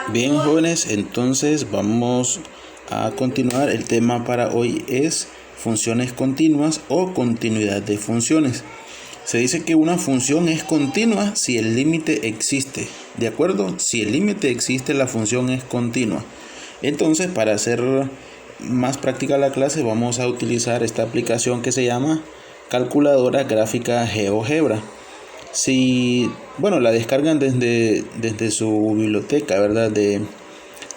Bien, jóvenes, entonces vamos a continuar. El tema para hoy es funciones continuas o continuidad de funciones. Se dice que una función es continua si el límite existe, ¿de acuerdo? Si el límite existe, la función es continua. Entonces, para hacer más práctica la clase, vamos a utilizar esta aplicación que se llama calculadora gráfica GeoGebra. La descargan desde su biblioteca, ¿verdad? De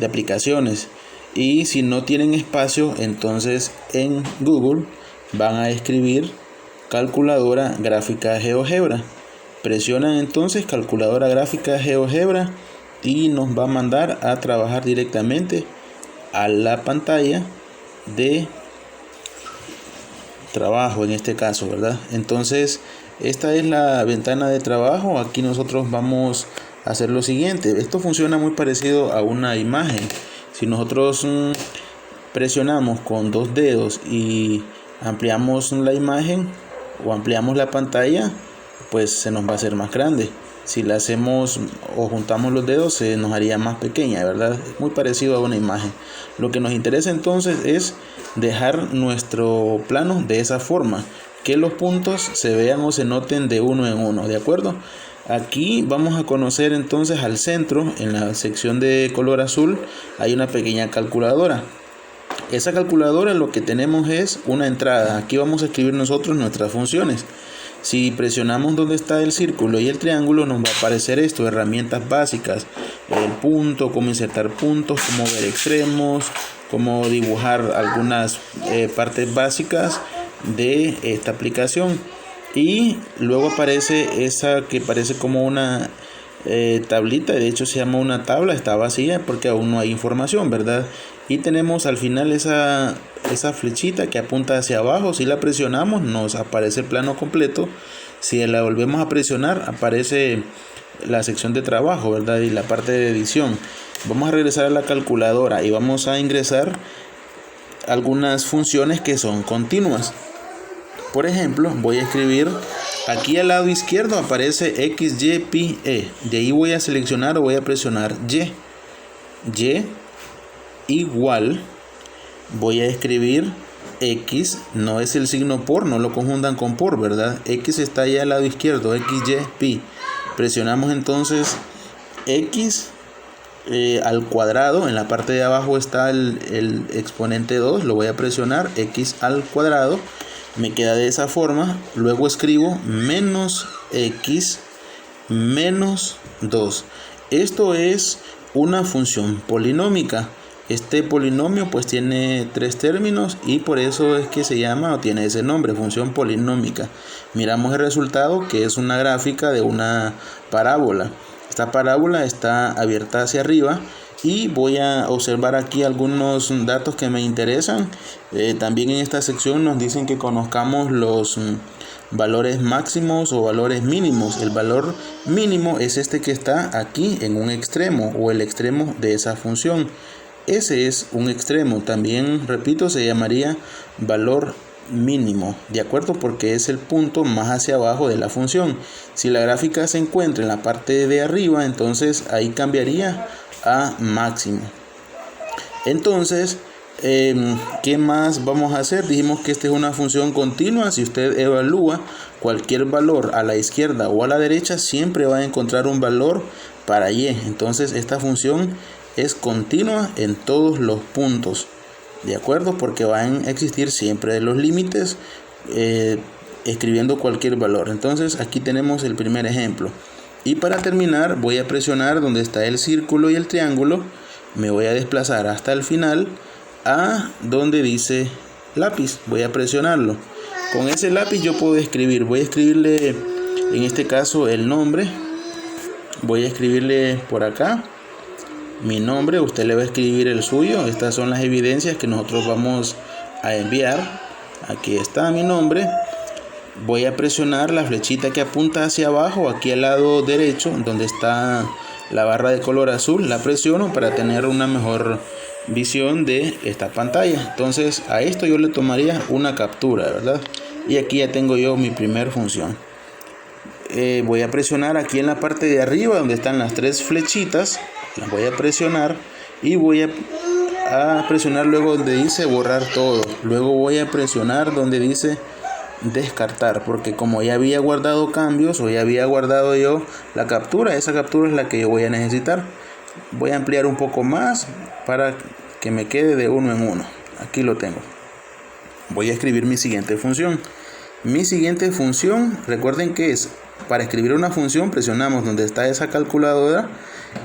aplicaciones. Y si no tienen espacio, entonces en Google van a escribir calculadora gráfica GeoGebra. Presionan entonces calculadora gráfica GeoGebra y nos va a mandar a trabajar directamente a la pantalla de trabajo, en este caso, ¿verdad? Entonces esta es la ventana de trabajo. Aquí nosotros vamos a hacer lo siguiente. Esto funciona muy parecido a una imagen. Si nosotros presionamos con dos dedos y ampliamos la imagen o ampliamos la pantalla, pues se nos va a hacer más grande. Si la hacemos o juntamos los dedos, se nos haría más pequeña, ¿verdad? Es muy parecido a una imagen. Lo que nos interesa entonces es dejar nuestro plano de esa forma, que los puntos se vean o se noten de uno en uno, ¿de acuerdo? Aquí vamos a conocer entonces al centro, en la sección de color azul, hay una pequeña calculadora. Esa calculadora lo que tenemos es una entrada. Aquí vamos a escribir nosotros nuestras funciones. Si presionamos donde está el círculo y el triángulo, nos va a aparecer esto: herramientas básicas, el punto, cómo insertar puntos, cómo ver extremos, cómo dibujar algunas partes básicas de esta aplicación. Y luego aparece esa que parece como una tablita. De hecho se llama una tabla, está vacía porque aún no hay información, ¿verdad? Y tenemos al final esa flechita que apunta hacia abajo. Si la presionamos nos aparece el plano completo. Si la volvemos a presionar aparece la sección de trabajo, ¿verdad? Y la parte de edición. Vamos a regresar a la calculadora y vamos a ingresar algunas funciones que son continuas. Por ejemplo, voy a escribir aquí al lado izquierdo, aparece X, Y, Pi, E. De ahí voy a seleccionar o voy a presionar Y. Y igual, voy a escribir X, no es el signo por, no lo confundan con por, ¿verdad? X está allá al lado izquierdo, X, Y, Pi. Presionamos entonces X al cuadrado. En la parte de abajo está el exponente 2, lo voy a presionar, X al cuadrado. Me queda de esa forma. Luego escribo menos X menos 2. Esto es una función polinómica. Este polinomio pues tiene tres términos y por eso es que se llama o tiene ese nombre, función polinómica. Miramos el resultado, que es una gráfica de una parábola. Esta parábola está abierta hacia arriba. Y voy a observar aquí algunos datos que me interesan. También en esta sección nos dicen que conozcamos los valores máximos o valores mínimos. El valor mínimo es este que está aquí en un extremo o el extremo de esa función. Ese es un extremo. También, repito, se llamaría valor mínimo, ¿de acuerdo? Porque es el punto más hacia abajo de la función. Si la gráfica se encuentra en la parte de arriba, entonces ahí cambiaría a máximo. Entonces, ¿qué más vamos a hacer? Dijimos que esta es una función continua. Si usted evalúa cualquier valor a la izquierda o a la derecha, siempre va a encontrar un valor para y. Entonces esta función es continua en todos los puntos, ¿de acuerdo? Porque van a existir siempre los límites escribiendo cualquier valor. Entonces aquí tenemos el primer ejemplo. Y para terminar voy a presionar donde está el círculo y el triángulo. Me voy a desplazar hasta el final a donde dice lápiz. Voy a presionarlo. Con ese lápiz yo puedo escribir. Voy a escribirle en este caso el nombre. Voy a escribirle por acá mi nombre. Usted le va a escribir el suyo. Estas son las evidencias que nosotros vamos a enviar. Aquí está mi nombre. Voy a presionar la flechita que apunta hacia abajo, aquí al lado derecho, donde está la barra de color azul. La presiono para tener una mejor visión de esta pantalla. Entonces a esto yo le tomaría una captura, ¿verdad? Y aquí ya tengo yo mi primer función. Voy a presionar aquí en la parte de arriba, donde están las tres flechitas. La voy a presionar y voy a presionar luego donde dice borrar todo. Luego voy a presionar donde dice descartar, porque como ya había guardado cambios o ya había guardado yo la captura, esa captura es la que yo voy a necesitar. Voy a ampliar un poco más para que me quede de uno en uno. Aquí lo tengo. Voy a escribir mi siguiente función. Mi siguiente función, recuerden que es para escribir una función, presionamos donde está esa calculadora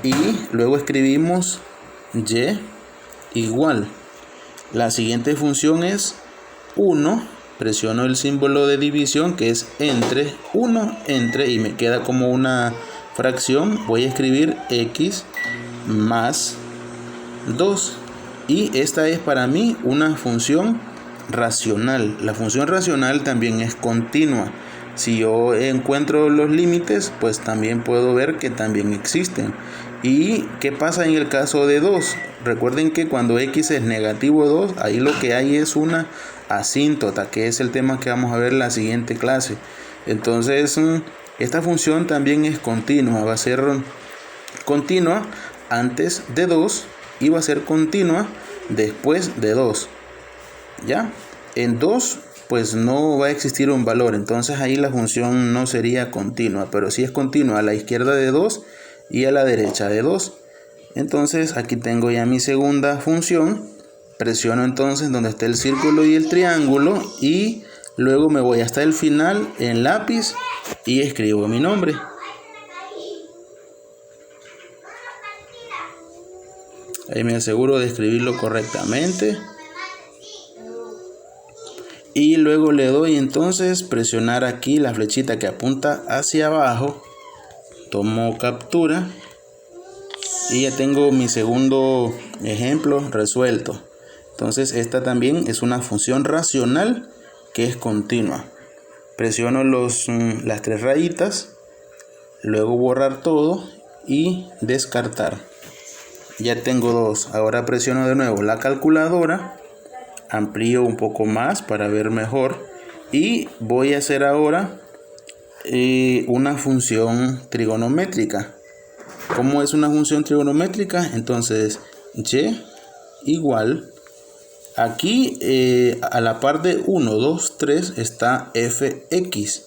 y luego escribimos y igual. La siguiente función es 1, presiono el símbolo de división que es entre, 1 entre, y me queda como una fracción. Voy a escribir x más 2 y esta es para mí una función racional. La función racional también es continua. Si yo encuentro los límites, pues también puedo ver que también existen. ¿Y qué pasa en el caso de 2? Recuerden que cuando x es negativo 2, ahí lo que hay es una asíntota, que es el tema que vamos a ver en la siguiente clase. Entonces, esta función también es continua. Va a ser continua antes de 2 y va a ser continua después de 2. ¿Ya? En 2 pues no va a existir un valor, entonces ahí la función no sería continua, pero sí es continua a la izquierda de 2 y a la derecha de 2. Entonces aquí tengo ya mi segunda función. Presiono entonces donde está el círculo y el triángulo y luego me voy hasta el final en lápiz y escribo mi nombre. Ahí me aseguro de escribirlo correctamente. Y luego le doy entonces presionar aquí la flechita que apunta hacia abajo. Tomo captura. Y ya tengo mi segundo ejemplo resuelto. Entonces esta también es una función racional que es continua. Presiono las 3 rayitas. Luego borrar todo y descartar. Ya tengo 2. Ahora presiono de nuevo la calculadora. Amplío un poco más para ver mejor y voy a hacer ahora una función trigonométrica. ¿Cómo es una función trigonométrica? Entonces y igual, aquí a la par de 1, 2, 3 está fx.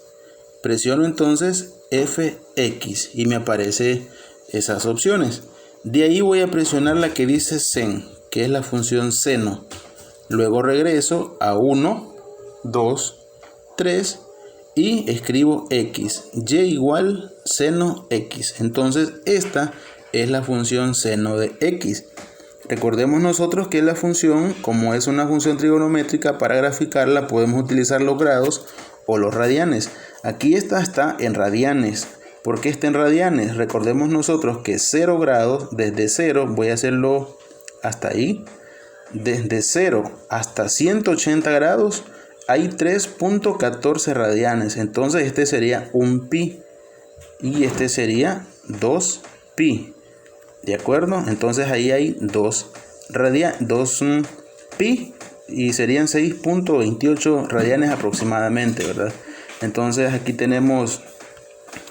Presiono entonces fx y me aparece esas opciones. De ahí voy a presionar la que dice sen, que es la función seno. Luego regreso a 1, 2, 3 y escribo x. Y igual seno x. Entonces esta es la función seno de x. Recordemos nosotros que la función, como es una función trigonométrica, para graficarla podemos utilizar los grados o los radianes. Aquí esta está en radianes. ¿Por qué está en radianes? Recordemos nosotros que 0 grados, desde 0, voy a hacerlo hasta ahí. Desde 0 hasta 180 grados hay 3.14 radianes. Entonces este sería un pi y este sería 2 pi. ¿De acuerdo? Entonces ahí hay 2 pi y serían 6.28 radianes aproximadamente, ¿verdad? Entonces aquí tenemos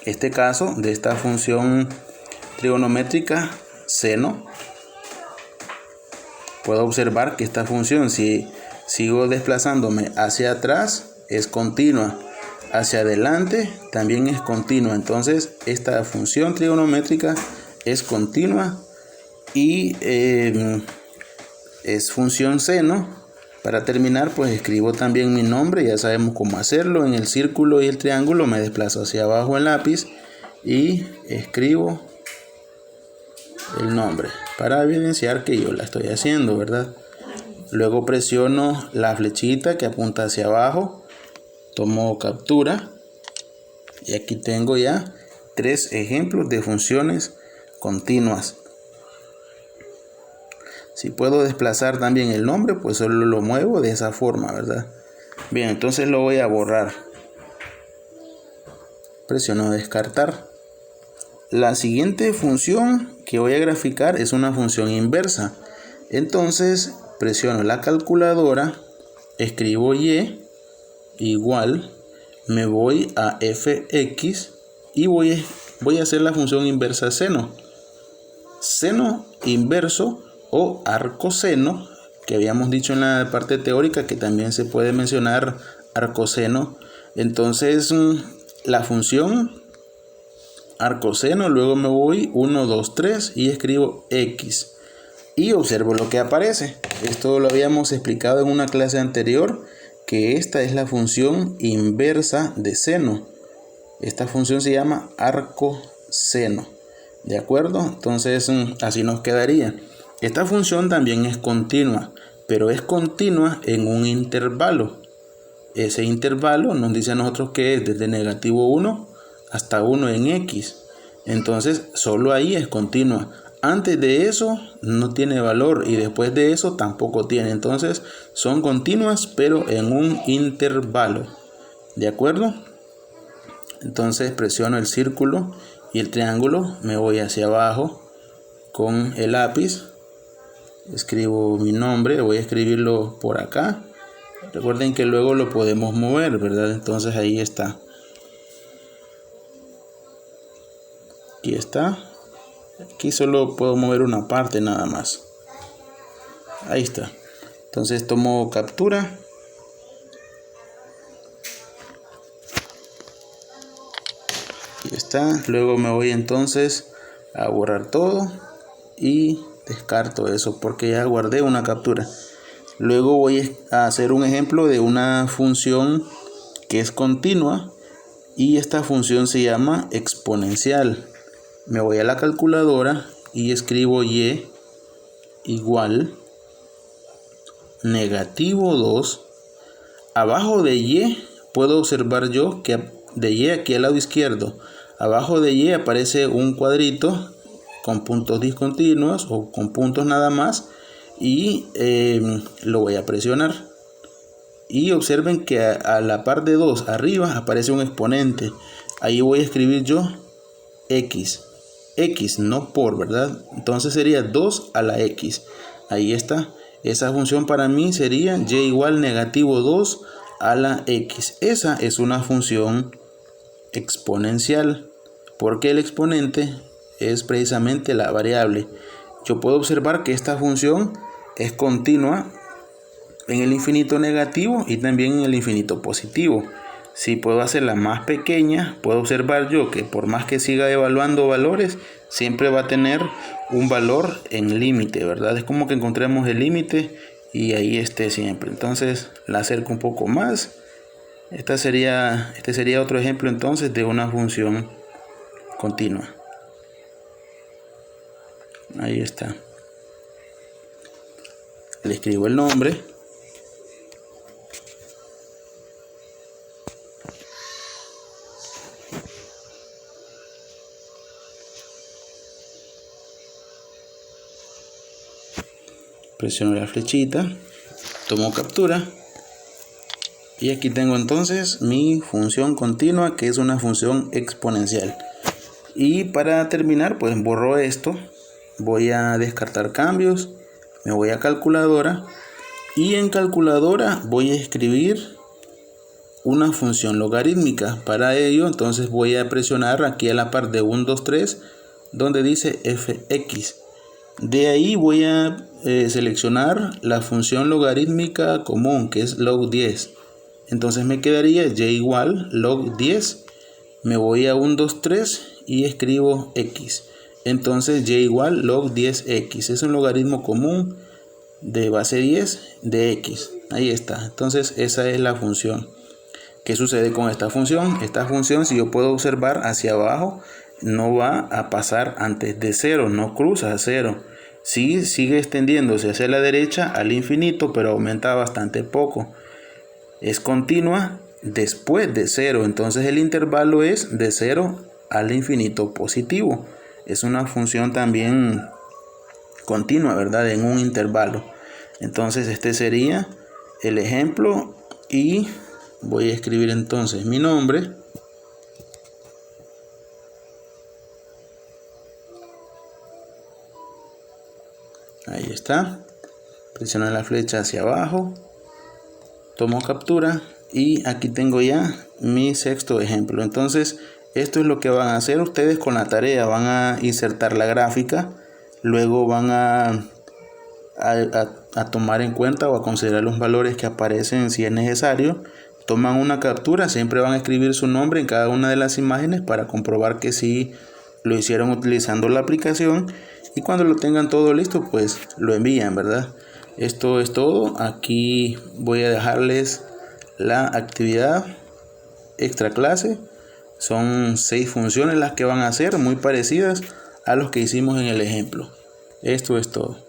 este caso de esta función trigonométrica seno. Puedo observar que esta función, si sigo desplazándome hacia atrás, es continua. Hacia adelante también es continua. Entonces esta función trigonométrica es continua y es función seno. Para terminar, pues escribo también mi nombre. Ya sabemos cómo hacerlo. En el círculo y el triángulo me desplazo hacia abajo el lápiz y escribo el nombre para evidenciar que yo la estoy haciendo, ¿verdad? Luego presiono la flechita que apunta hacia abajo, tomo captura y aquí tengo ya 3 ejemplos de funciones continuas. Si puedo desplazar también el nombre, pues solo lo muevo de esa forma, ¿verdad? Bien, entonces lo voy a borrar. Presiono descartar. La siguiente función que voy a graficar es una función inversa. Entonces presiono la calculadora, escribo y igual, me voy a fx y voy a hacer la función inversa seno. seno inverso o arcoseno, que habíamos dicho en la parte teórica que también se puede mencionar arcoseno. Entonces la función arcoseno, luego me voy 1, 2, 3 y escribo x y observo lo que aparece. Esto lo habíamos explicado en una clase anterior, que esta es la función inversa de seno. Esta función se llama arcoseno, ¿de acuerdo? Entonces así nos quedaría. Esta función también es continua, pero es continua en un intervalo. Ese intervalo nos dice a nosotros que es desde negativo 1 hasta 1 en x. Entonces solo ahí es continua. Antes de eso no tiene valor y después de eso tampoco tiene. Entonces son continuas pero en un intervalo. ¿De acuerdo? Entonces presiono el círculo y el triángulo. Me voy hacia abajo con el lápiz. Escribo mi nombre. Voy a escribirlo por acá. Recuerden que luego lo podemos mover, ¿verdad? Entonces ahí está. Aquí está. Aquí solo puedo mover una parte nada más. Ahí está. Entonces tomo captura. Aquí está. Luego me voy entonces a borrar todo y descarto eso porque ya guardé una captura. Luego voy a hacer un ejemplo de una función que es continua y esta función se llama exponencial. Me voy a la calculadora y escribo y igual negativo 2. Abajo de y puedo observar yo que de y aquí al lado izquierdo, abajo de y aparece un cuadrito con puntos discontinuos o con puntos nada más y lo voy a presionar. Y observen que a la par de 2 arriba aparece un exponente. Ahí voy a escribir yo x. X, no por, ¿verdad? Entonces sería 2 a la x. Ahí está. Esa función para mí sería y igual negativo 2 a la x. Esa es una función exponencial, porque el exponente es precisamente la variable. Yo puedo observar que esta función es continua en el infinito negativo y también en el infinito positivo. Si puedo hacerla más pequeña, puedo observar yo que por más que siga evaluando valores, siempre va a tener un valor en límite, ¿verdad? Es como que encontremos el límite y ahí esté siempre. Entonces la acerco un poco más. Este sería otro ejemplo entonces de una función continua. Ahí está. Le escribo el nombre. Presiono la flechita, tomo captura y aquí tengo entonces mi función continua, que es una función exponencial. Y para terminar, pues borro esto, voy a descartar cambios, me voy a calculadora y en calculadora voy a escribir una función logarítmica. Para ello entonces voy a presionar aquí a la par de 1, 2, 3 donde dice fx. De ahí voy a seleccionar la función logarítmica común, que es log 10. Entonces me quedaría y igual log 10. Me voy a 1, 2, 3 y escribo x. Entonces y igual log 10x. Es un logaritmo común de base 10 de x. Ahí está. Entonces esa es la función. ¿Qué sucede con esta función? Esta función, si yo puedo observar hacia abajo, no va a pasar antes de 0, no cruza a 0. Sí, sigue extendiéndose hacia la derecha al infinito, pero aumenta bastante poco. Es continua después de 0, entonces el intervalo es de 0 al infinito positivo. Es una función también continua, ¿verdad? En un intervalo. Entonces este sería el ejemplo y voy a escribir entonces mi nombre. Ahí está. Presiono la flecha hacia abajo. Tomo captura. Y aquí tengo ya mi sexto ejemplo. Entonces, esto es lo que van a hacer ustedes con la tarea. Van a insertar la gráfica. luego van a tomar en cuenta o a considerar los valores que aparecen si es necesario. Toman una captura, siempre van a escribir su nombre en cada una de las imágenes para comprobar que sí lo hicieron utilizando la aplicación, y cuando lo tengan todo listo pues lo envían, ¿verdad? Esto es todo. Aquí voy a dejarles la actividad extra clase. Son 6 funciones las que van a hacer, muy parecidas a los que hicimos en el ejemplo. Esto es todo.